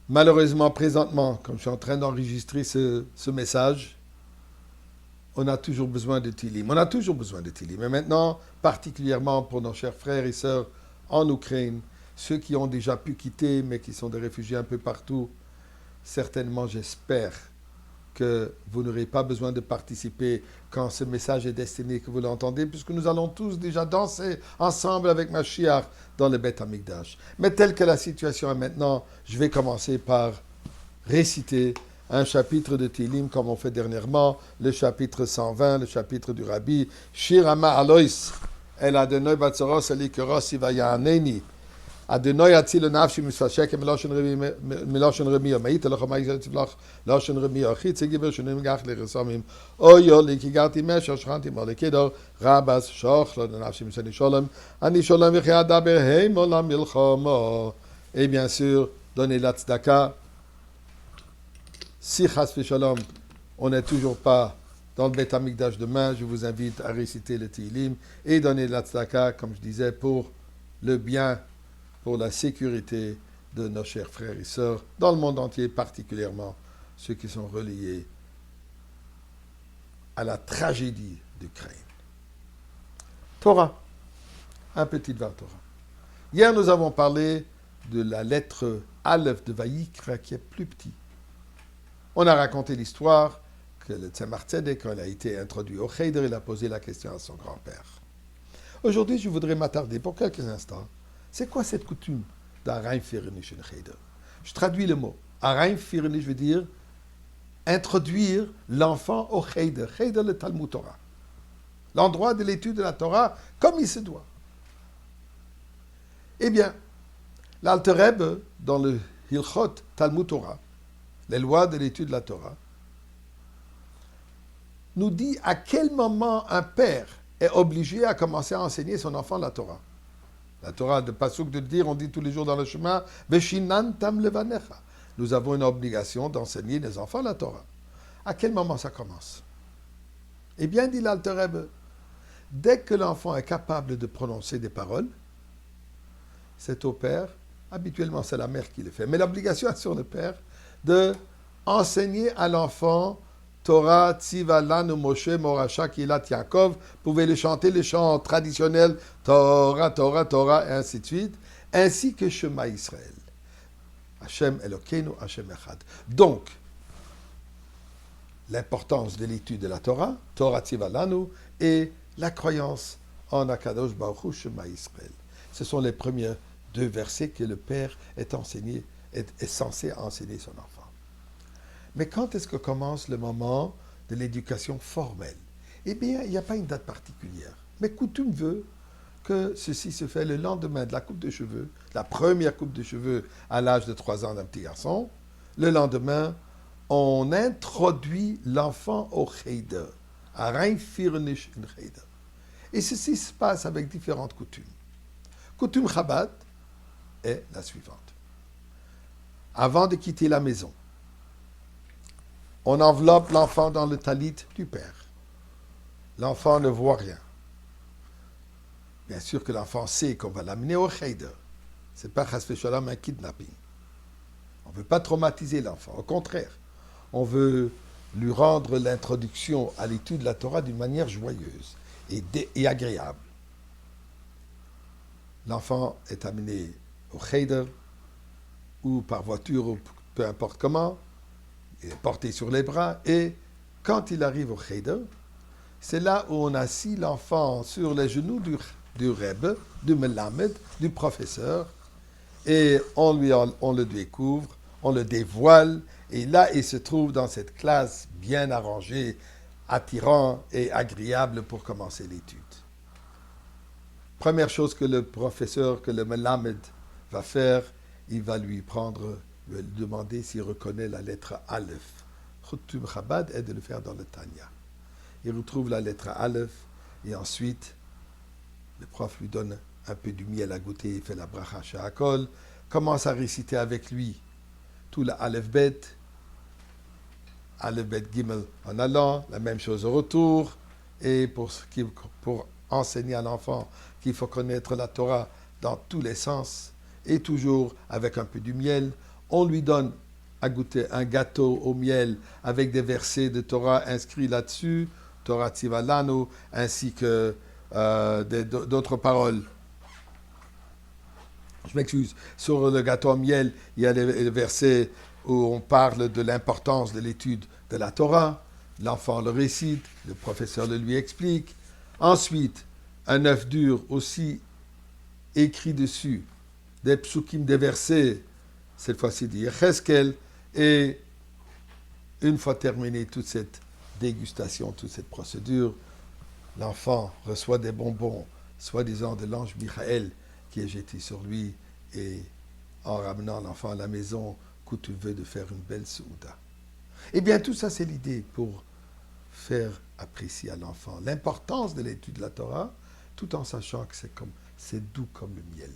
Malheureusement, présentement, comme je suis en train d'enregistrer ce message, on a toujours besoin de Tilim. On a toujours besoin de Tilim. Mais maintenant, particulièrement pour nos chers frères et sœurs en Ukraine, ceux qui ont déjà pu quitter, mais qui sont des réfugiés un peu partout, certainement, j'espère que vous n'aurez pas besoin de participer quand ce message est destiné, que vous l'entendez, puisque nous allons tous déjà danser ensemble avec Mashiach dans le Beth Amikdash. Mais telle que la situation est maintenant, je vais commencer par réciter un chapitre de Télim comme on fait dernièrement, le chapitre 120, le chapitre du Rabbi, Shir Hama Alois, El Adonai Batzoros Elikeros Ivayaneni, אדוני יציל לנפשי מספשק מלושן רמי המאית לך מה יצלח לשון רמי אחי צגיבר שנים גח לרסמים או יולי כי גרתי משהו שכנתי מלכידו רבס שוך לנפשי מסני שולם אני שולם וכי אדבר הם עולם מלחמו et bien sûr donner la tzedaka si chas v'shalom on n'est toujours pas dans le Beth Amikdash demain, je vous invite à réciter le Tehillim et donner la tzedaka, comme je disais, pour le bien, pour la sécurité de nos chers frères et sœurs dans le monde entier, particulièrement ceux qui sont reliés à la tragédie d'Ukraine. Torah, un petit Dvar Torah. Hier, nous avons parlé de la lettre Aleph de Vayikra qui est plus petit. On a raconté l'histoire que le Tzemach Tzedek, quand il a été introduit au Cheder, il a posé la question à son grand-père. Aujourd'hui, je voudrais m'attarder pour quelques instants. C'est quoi cette coutume d'Araim Firnish en Cheder? Je traduis le mot. Araim Firnish veut dire introduire l'enfant au Cheder. Cheder, le Talmud Torah. L'endroit de l'étude de la Torah comme il se doit. Eh bien, l'Alter Rebbe, dans le Hilchot Talmud Torah, les lois de l'étude de la Torah, nous dit à quel moment un père est obligé à commencer à enseigner son enfant la Torah. La Torah de Pasuk de dire, on dit tous les jours dans le chemin, Veshinantam levanecha. Nous avons une obligation d'enseigner les enfants la Torah. À quel moment ça commence? Eh bien, dit l'Alter Rebbe, dès que l'enfant est capable de prononcer des paroles, c'est au père, habituellement c'est la mère qui le fait, mais l'obligation est sur le père de enseigner à l'enfant Torah, Tziva, Lanu, Moshe, Morasha, Kilat, Yaakov. Vous pouvez le chanter, les chants traditionnels, Torah, Torah, Torah, et ainsi de suite, ainsi que Shema Israël. Hashem Elokeinu, Hashem Echad. Donc, l'importance de l'étude de la Torah, Torah, Tziva, Lanu, et la croyance en Akadosh Baruch Hu, Shema Israël. Ce sont les premiers deux versets que le père est censé enseigner son enfant. Mais quand est-ce que commence le moment de l'éducation formelle? Eh bien, il n'y a pas une date particulière. Mais coutume veut que ceci se fait le lendemain de la coupe de cheveux, la première coupe de cheveux à l'âge de 3 ans d'un petit garçon. Le lendemain, on introduit l'enfant au Cheder, à Rein Firnish in Cheder. Et ceci se passe avec différentes coutumes. Coutume Chabad est la suivante. Avant de quitter la maison, on enveloppe l'enfant dans le talit du père. L'enfant ne voit rien. Bien sûr que l'enfant sait qu'on va l'amener au Cheder. Ce n'est pas chas v'shalom un kidnapping. On ne veut pas traumatiser l'enfant. Au contraire, on veut lui rendre l'introduction à l'étude de la Torah d'une manière joyeuse et agréable. L'enfant est amené au Cheder ou par voiture ou peu importe comment. Il est porté sur les bras et quand il arrive au Cheder, c'est là où on assit l'enfant sur les genoux du Rebbe, du Melamed, du professeur et on le découvre, on le dévoile et là il se trouve dans cette classe bien arrangée, attirant et agréable pour commencer l'étude. Première chose que le professeur, que le Melamed va faire, il va lui demander s'il reconnaît la lettre Aleph. Choutum Chabad est de le faire dans le Tanya. Il retrouve la lettre Aleph et ensuite, le prof lui donne un peu du miel à goûter, il fait la bracha sha'akol, commence à réciter avec lui tout la Aleph Bet Gimel en allant, la même chose au retour, et pour enseigner à l'enfant qu'il faut connaître la Torah dans tous les sens, et toujours avec un peu du miel, On lui donne à goûter un gâteau au miel avec des versets de Torah inscrits là-dessus, Torah Tzivalanu, ainsi que d'autres paroles. Je m'excuse. Sur le gâteau au miel, il y a les versets où on parle de l'importance de l'étude de la Torah. L'enfant le récite, le professeur le lui explique. Ensuite, un œuf dur aussi écrit dessus, des psukim, des versets, cette fois-ci dit Yecheskel, et une fois terminée toute cette dégustation, toute cette procédure, l'enfant reçoit des bonbons, soi-disant de l'ange Michael, qui est jeté sur lui, et en ramenant l'enfant à la maison, coutume de faire une belle souda. Eh bien, tout ça, c'est l'idée pour faire apprécier à l'enfant l'importance de l'étude de la Torah, tout en sachant que c'est doux comme le miel.